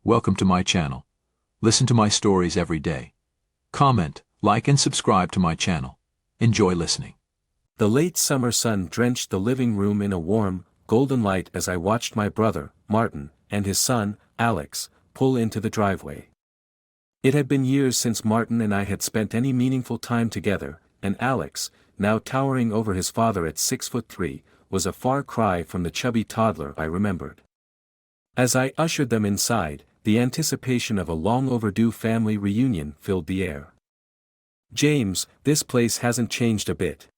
Welcome to my channel. Listen to my stories every day. Comment, like and subscribe to my channel. Enjoy listening. The late summer sun drenched the living room in a warm, golden light as I watched my brother, Martin, and his son, Alex, pull into the driveway. It had been years since Martin and I had spent any meaningful time together, and Alex, now towering over his father at 6'3", was a far cry from the chubby toddler I remembered. As I ushered them inside, the anticipation of a long-overdue family reunion filled the air. "James, this place hasn't changed a bit."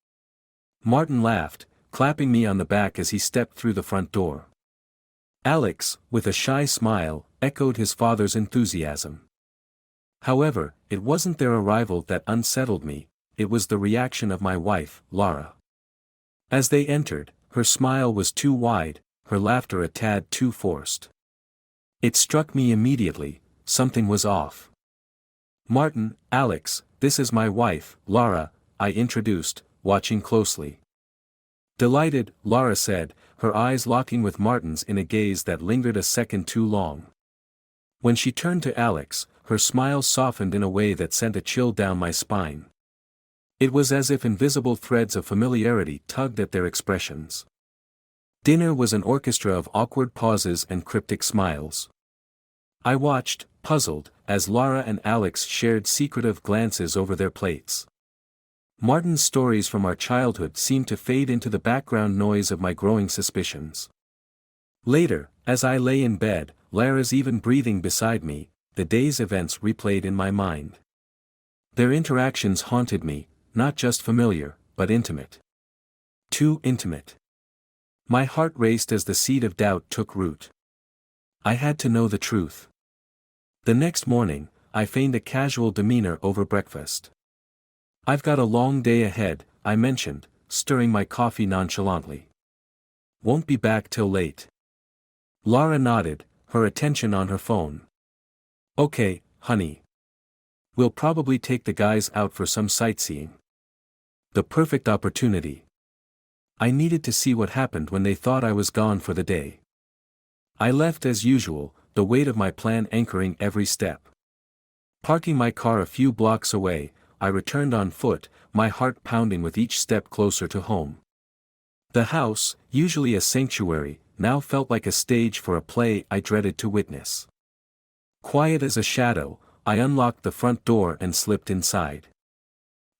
Martin laughed, clapping me on the back as he stepped through the front door. Alex, with a shy smile, echoed his father's enthusiasm. However, it wasn't their arrival that unsettled me, it was the reaction of my wife, Laura. As they entered, her smile was too wide, her laughter a tad too forced. It struck me immediately, something was off. "Martin, Alex, this is my wife, Laura," I introduced, watching closely. "Delighted," Laura said, her eyes locking with Martin's in a gaze that lingered a second too long. When she turned to Alex, her smile softened in a way that sent a chill down my spine. It was as if invisible threads of familiarity tugged at their expressions. Dinner was an orchestra of awkward pauses and cryptic smiles. I watched, puzzled, as Laura and Alex shared secretive glances over their plates. Martin's stories from our childhood seemed to fade into the background noise of my growing suspicions. Later, as I lay in bed, Lara's even breathing beside me, the day's events replayed in my mind. Their interactions haunted me, not just familiar, but intimate. Too intimate. My heart raced as the seed of doubt took root. I had to know the truth. The next morning, I feigned a casual demeanor over breakfast. "I've got a long day ahead," I mentioned, stirring my coffee nonchalantly. "Won't be back till late." Laura nodded, her attention on her phone. "Okay, honey. We'll probably take the guys out for some sightseeing." The perfect opportunity. I needed to see what happened when they thought I was gone for the day. I left as usual, the weight of my plan anchoring every step. Parking my car a few blocks away, I returned on foot, my heart pounding with each step closer to home. The house, usually a sanctuary, now felt like a stage for a play I dreaded to witness. Quiet as a shadow, I unlocked the front door and slipped inside.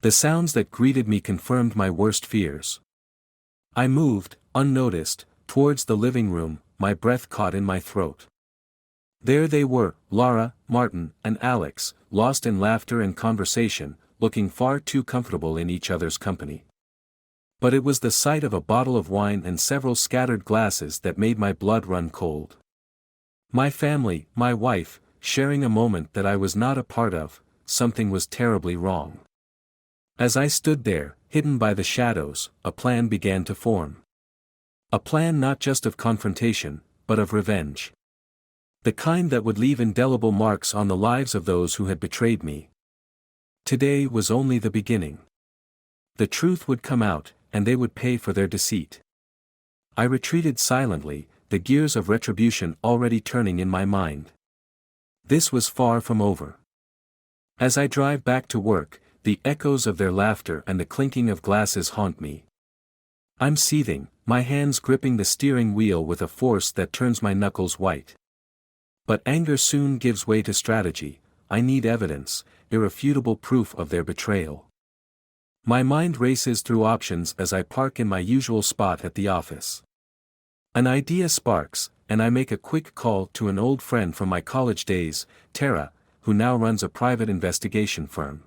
The sounds that greeted me confirmed my worst fears. I moved, unnoticed, towards the living room, my breath caught in my throat. There they were, Laura, Martin, and Alex, lost in laughter and conversation, looking far too comfortable in each other's company. But it was the sight of a bottle of wine and several scattered glasses that made my blood run cold. My family, my wife, sharing a moment that I was not a part of, something was terribly wrong. As I stood there, hidden by the shadows, a plan began to form. A plan not just of confrontation, but of revenge. The kind that would leave indelible marks on the lives of those who had betrayed me. Today was only the beginning. The truth would come out, and they would pay for their deceit. I retreated silently, the gears of retribution already turning in my mind. This was far from over. As I drive back to work, the echoes of their laughter and the clinking of glasses haunt me. I'm seething, my hands gripping the steering wheel with a force that turns my knuckles white. But anger soon gives way to strategy. I need evidence, irrefutable proof of their betrayal. My mind races through options as I park in my usual spot at the office. An idea sparks, and I make a quick call to an old friend from my college days, Tara, who now runs a private investigation firm.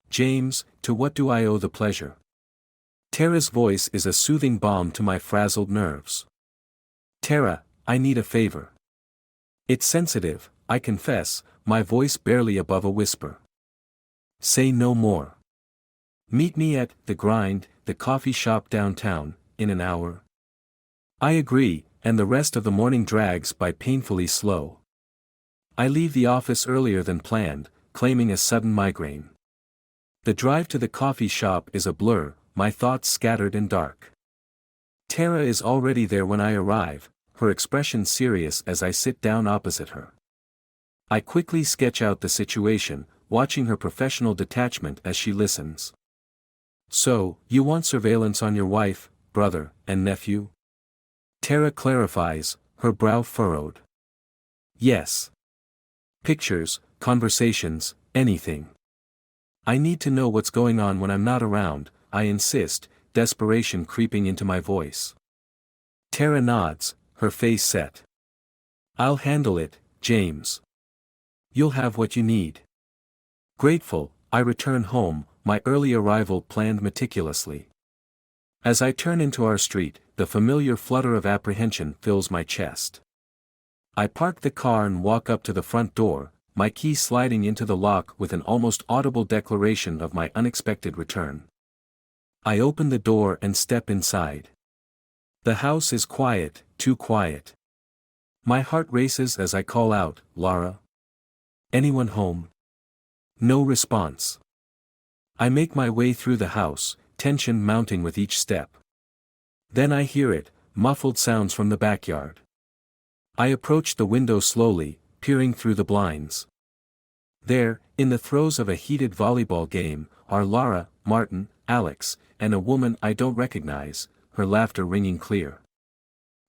"James, to what do I owe the pleasure?" Tara's voice is a soothing balm to my frazzled nerves. "Tara, I need a favor." It's sensitive, I confess, my voice barely above a whisper. "Say no more." "Meet me at The Grind, the coffee shop downtown, in an hour." I agree, and the rest of the morning drags by painfully slow. I leave the office earlier than planned, claiming a sudden migraine. The drive to the coffee shop is a blur, my thoughts scattered and dark. Tara is already there when I arrive, her expression serious as I sit down opposite her. I quickly sketch out the situation, watching her professional detachment as she listens. So, you want surveillance on your wife, brother, and nephew? Tara clarifies, her brow furrowed. Yes. Pictures, conversations, anything. I need to know what's going on when I'm not around, I insist, desperation creeping into my voice. Tara nods, her face set. I'll handle it, James. You'll have what you need. Grateful, I return home, my early arrival planned meticulously. As I turn into our street, the familiar flutter of apprehension fills my chest. I park the car and walk up to the front door, my key sliding into the lock with an almost audible declaration of my unexpected return. I open the door and step inside. The house is quiet, too quiet. My heart races as I call out, Laura? Anyone home? No response. I make my way through the house, tension mounting with each step. Then I hear it, muffled sounds from the backyard. I approach the window slowly, peering through the blinds. There, in the throes of a heated volleyball game, are Laura, Martin, Alex, and a woman I don't recognize, her laughter ringing clear.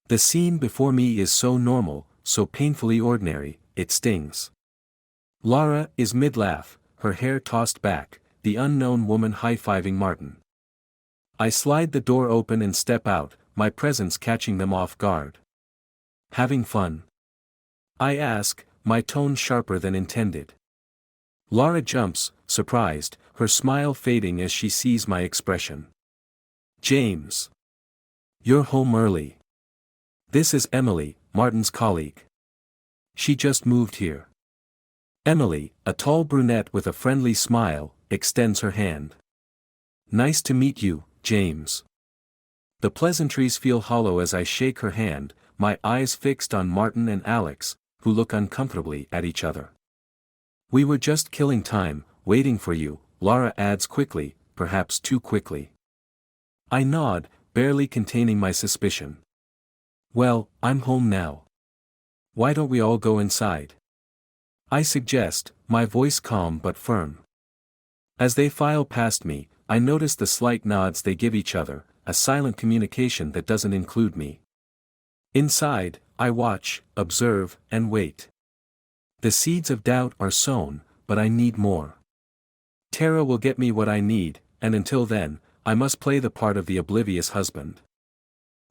The scene before me is so normal, so painfully ordinary, it stings. Laura is mid-laugh, her hair tossed back, the unknown woman high-fiving Martin. I slide the door open and step out, my presence catching them off guard. Having fun? I ask, my tone sharper than intended. Laura jumps, surprised, her smile fading as she sees my expression. James. You're home early. This is Emily, Martin's colleague. She just moved here. Emily, a tall brunette with a friendly smile, extends her hand. Nice to meet you, James. The pleasantries feel hollow as I shake her hand, my eyes fixed on Martin and Alex, who look uncomfortably at each other. We were just killing time, waiting for you, Laura adds quickly, perhaps too quickly. I nod, barely containing my suspicion. Well, I'm home now. Why don't we all go inside? I suggest, my voice calm but firm. As they file past me, I notice the slight nods they give each other, a silent communication that doesn't include me. Inside, I watch, observe, and wait. The seeds of doubt are sown, but I need more. Tara will get me what I need, and until then, I must play the part of the oblivious husband.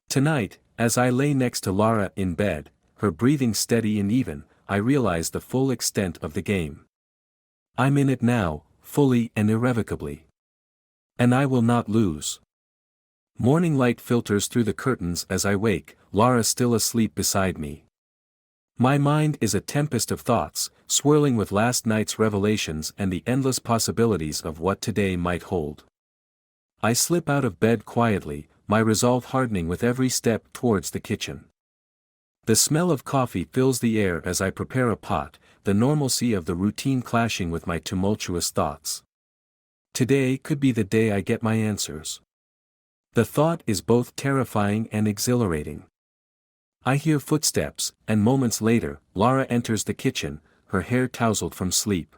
Tonight, as I lay next to Laura in bed, her breathing steady and even, I realize the full extent of the game. I'm in it now, fully and irrevocably. And I will not lose. Morning light filters through the curtains as I wake, Laura still asleep beside me. My mind is a tempest of thoughts, swirling with last night's revelations and the endless possibilities of what today might hold. I slip out of bed quietly, my resolve hardening with every step towards the kitchen. The smell of coffee fills the air as I prepare a pot, the normalcy of the routine clashing with my tumultuous thoughts. Today could be the day I get my answers. The thought is both terrifying and exhilarating. I hear footsteps, and moments later, Laura enters the kitchen, her hair tousled from sleep.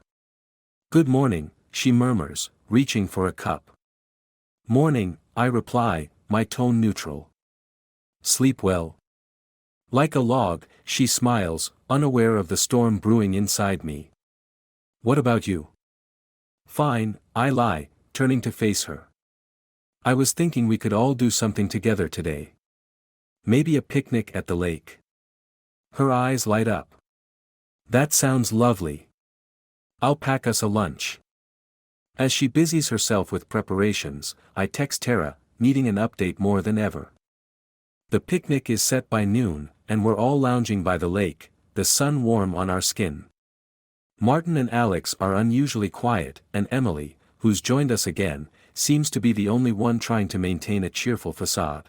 Good morning, she murmurs, reaching for a cup. Morning, I reply, my tone neutral. Sleep well? Like a log, she smiles, unaware of the storm brewing inside me. What about you? Fine, I lie, turning to face her. I was thinking we could all do something together today. Maybe a picnic at the lake. Her eyes light up. That sounds lovely. I'll pack us a lunch. As she busies herself with preparations, I text Tara, needing an update more than ever. The picnic is set by noon, and we're all lounging by the lake, the sun warm on our skin. Martin and Alex are unusually quiet, and Emily, who's joined us again, seems to be the only one trying to maintain a cheerful facade.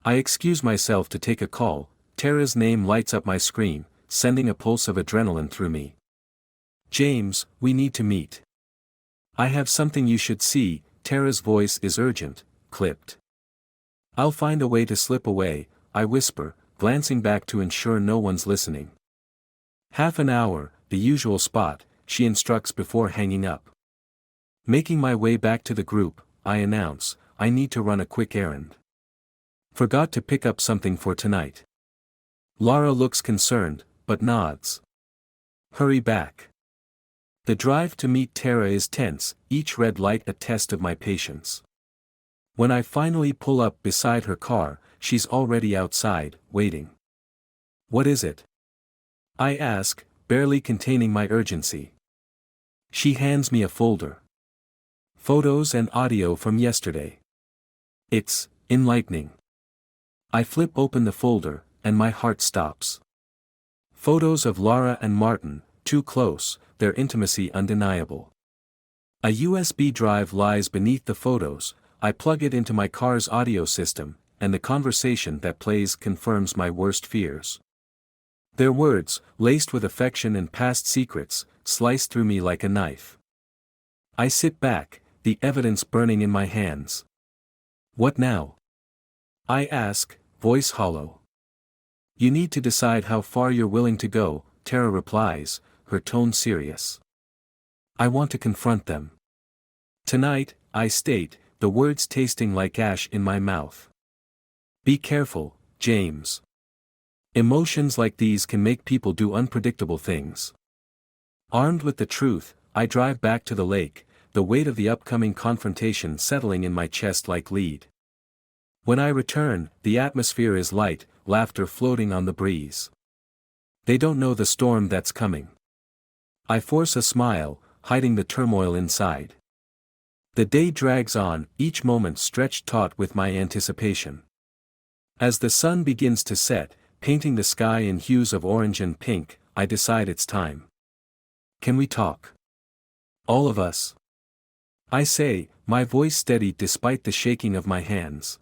I excuse myself to take a call. Tara's name lights up my screen, sending a pulse of adrenaline through me. James, we need to meet. I have something you should see. Tara's voice is urgent, clipped. I'll find a way to slip away, I whisper, glancing back to ensure no one's listening. Half an hour, the usual spot, she instructs before hanging up. Making my way back to the group, I announce, I need to run a quick errand. Forgot to pick up something for tonight. Lara looks concerned, but nods. Hurry back. The drive to meet Tara is tense, each red light a test of my patience. When I finally pull up beside her car, she's already outside, waiting. What is it? I ask, barely containing my urgency. She hands me a folder. Photos and audio from yesterday. It's enlightening. I flip open the folder, and my heart stops. Photos of Lara and Martin, too close, their intimacy undeniable. A USB drive lies beneath the photos. I plug it into my car's audio system, and the conversation that plays confirms my worst fears. Their words, laced with affection and past secrets, slice through me like a knife. I sit back, the evidence burning in my hands. What now? I ask, voice hollow. You need to decide how far you're willing to go, Tara replies, her tone serious. I want to confront them. Tonight, I state, the words tasting like ash in my mouth. Be careful, James. Emotions like these can make people do unpredictable things. Armed with the truth, I drive back to the lake, the weight of the upcoming confrontation settling in my chest like lead. When I return, the atmosphere is light, laughter floating on the breeze. They don't know the storm that's coming. I force a smile, hiding the turmoil inside. The day drags on, each moment stretched taut with my anticipation. As the sun begins to set, painting the sky in hues of orange and pink, I decide it's time. Can we talk? All of us. I say, my voice steady despite the shaking of my hands.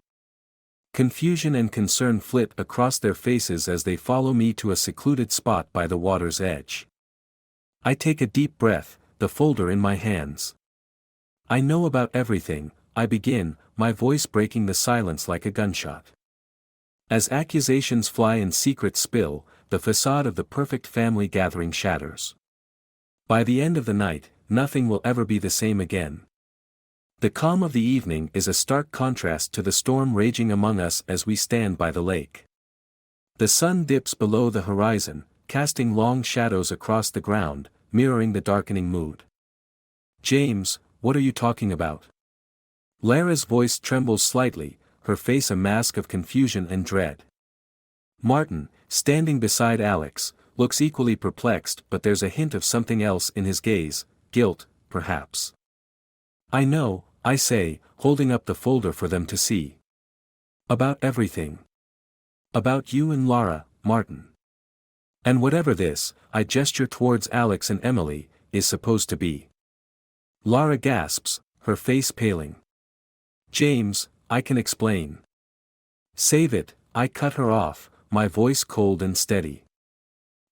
Confusion and concern flit across their faces as they follow me to a secluded spot by the water's edge. I take a deep breath, the folder in my hands. I know about everything, I begin, my voice breaking the silence like a gunshot. As accusations fly and secrets spill, the facade of the perfect family gathering shatters. By the end of the night, nothing will ever be the same again. The calm of the evening is a stark contrast to the storm raging among us as we stand by the lake. The sun dips below the horizon, casting long shadows across the ground, mirroring the darkening mood. James, what are you talking about? Lara's voice trembles slightly, her face a mask of confusion and dread. Martin, standing beside Alex, looks equally perplexed, but there's a hint of something else in his gaze, guilt, perhaps. I know, I say, holding up the folder for them to see. About everything. About you and Lara, Martin. And whatever this, I gesture towards Alex and Emily, is supposed to be. Lara gasps, her face paling. James, I can explain. Save it, I cut her off, my voice cold and steady.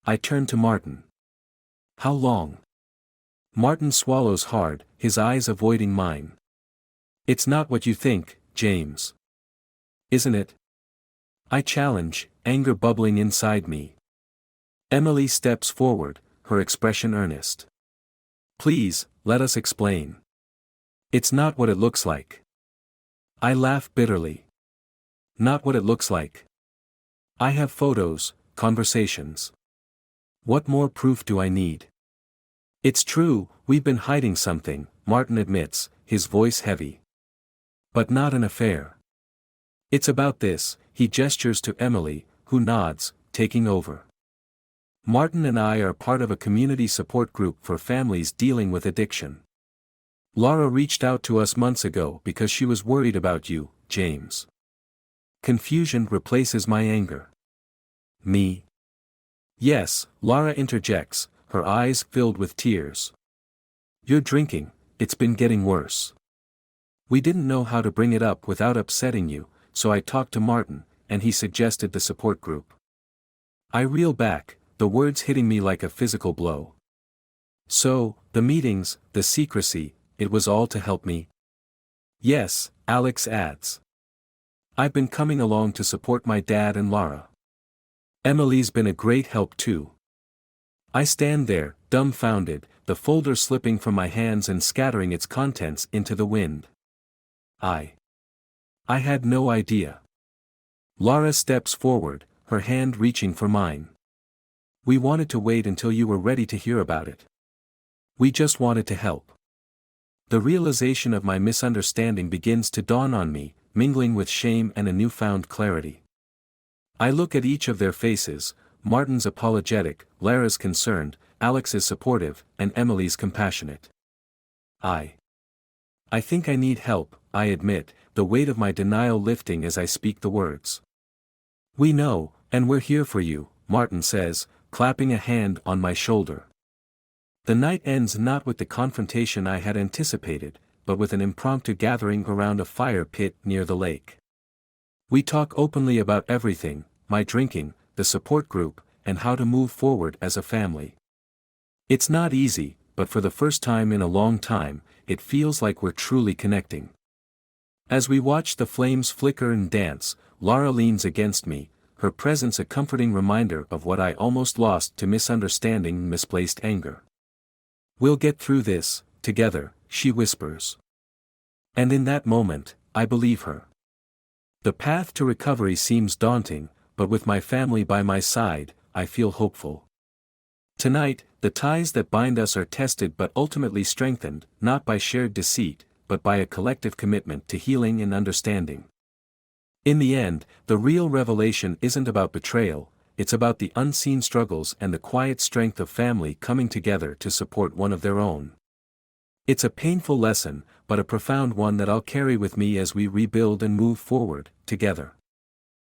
I turn to Martin. How long? Martin swallows hard, his eyes avoiding mine. It's not what you think, James. Isn't it? I challenge, anger bubbling inside me. Emily steps forward, her expression earnest. Please, let us explain. It's not what it looks like. I laugh bitterly. Not what it looks like. I have photos, conversations. What more proof do I need? It's true, we've been hiding something, Martin admits, his voice heavy. But not an affair. It's about this, he gestures to Emily, who nods, taking over. Martin and I are part of a community support group for families dealing with addiction. Lara reached out to us months ago because she was worried about you, James. Confusion replaces my anger. Me? Yes, Lara interjects, her eyes filled with tears. You're drinking, it's been getting worse. We didn't know how to bring it up without upsetting you, so I talked to Martin, and he suggested the support group. I reel back, the words hitting me like a physical blow. So, the meetings, the secrecy, it was all to help me? Yes, Alex adds. I've been coming along to support my dad and Lara. Emily's been a great help too. I stand there, dumbfounded, the folder slipping from my hands and scattering its contents into the wind. I had no idea. Lara steps forward, her hand reaching for mine. We wanted to wait until you were ready to hear about it. We just wanted to help. The realization of my misunderstanding begins to dawn on me, mingling with shame and a newfound clarity. I look at each of their faces, Martin's apologetic, Lara's concerned, Alex's supportive, and Emily's compassionate. I think I need help, I admit, the weight of my denial lifting as I speak the words. We know, and we're here for you, Martin says, clapping a hand on my shoulder. The night ends not with the confrontation I had anticipated, but with an impromptu gathering around a fire pit near the lake. We talk openly about everything, my drinking, the support group, and how to move forward as a family. It's not easy, but for the first time in a long time, it feels like we're truly connecting. As we watch the flames flicker and dance, Lara leans against me, her presence a comforting reminder of what I almost lost to misunderstanding and misplaced anger. We'll get through this, together, she whispers. And in that moment, I believe her. The path to recovery seems daunting, but with my family by my side, I feel hopeful. Tonight, the ties that bind us are tested but ultimately strengthened, not by shared deceit, but by a collective commitment to healing and understanding. In the end, the real revelation isn't about betrayal, it's about the unseen struggles and the quiet strength of family coming together to support one of their own. It's a painful lesson, but a profound one that I'll carry with me as we rebuild and move forward, together.